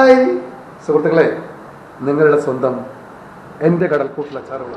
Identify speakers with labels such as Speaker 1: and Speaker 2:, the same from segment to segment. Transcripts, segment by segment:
Speaker 1: Hi സുഹൃത്തുക്കളെ, നിങ്ങളുടെ സ്വന്തം എൻ്റെ കടൽക്കൂട്ടിൽ അച്ചാറുള്ള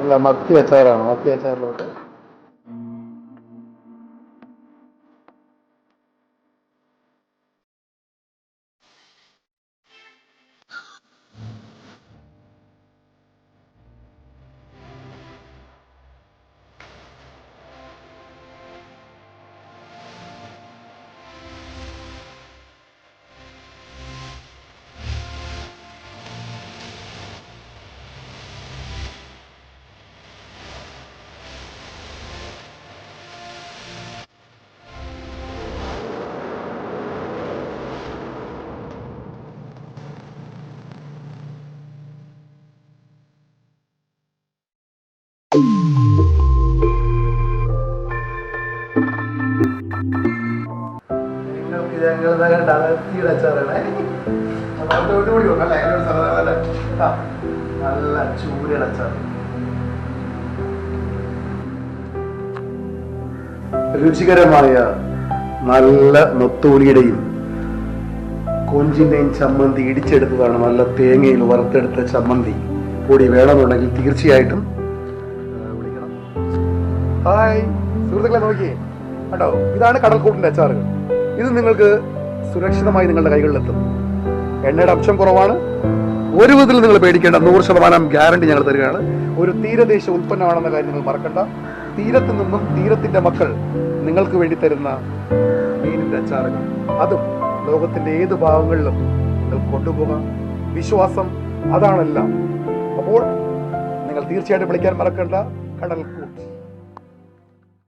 Speaker 1: അല്ല, മത്തി അച്ചാറാണ്. മത്തി അച്ചാറിലോട്ട് അടർത്തിയുടെ അച്ചാറാണ്. നല്ല ചൂരയുടെ അച്ചാർ. രുചികരമായ നല്ല നൊത്തോലിയുടെയും കൊഞ്ചിന്റെയും ചമ്മന്തി ഇടിച്ചെടുത്തതാണ്. നല്ല തേങ്ങയിൽ വറുത്തെടുത്ത ചമ്മന്തി പൊടി വേണമെന്നുണ്ടെങ്കിൽ തീർച്ചയായിട്ടും വിളിക്കണം. ഹായ് സുഹൃത്തുക്കളെ, നോക്കിയേ കേട്ടോ, ഇതാണ് കടൽക്കൂട്ടിന്റെ അച്ചാറുകൾ. ഇത് നിങ്ങൾക്ക് സുരക്ഷിതമായി നിങ്ങളുടെ കൈകളിലെത്തും. എണ്ണയുടെ അംശം കുറവാണ്. ഒരു വിധത്തിൽ നിങ്ങൾ പേടിക്കേണ്ട, 100% ഗ്യാരണ്ടി ഞങ്ങൾ തരികയാണ്. ഒരു തീരദേശ ഉൽപ്പന്നമാണെന്ന കാര്യം നിങ്ങൾ മറക്കണ്ട. തീരത്ത് നിന്നും തീരത്തിന്റെ മക്കൾ നിങ്ങൾക്ക് വേണ്ടി തരുന്ന മീനിന്റെ അച്ചാറുകൾ, അതും ലോകത്തിന്റെ ഏത് ഭാഗങ്ങളിലും നിങ്ങൾക്ക് കൊണ്ടുപോകാം. വിശ്വാസം അതാണെല്ലാം. അപ്പോൾ നിങ്ങൾ തീർച്ചയായിട്ടും വിളിക്കാൻ മറക്കണ്ട. കടൽക്കൂട്ട്.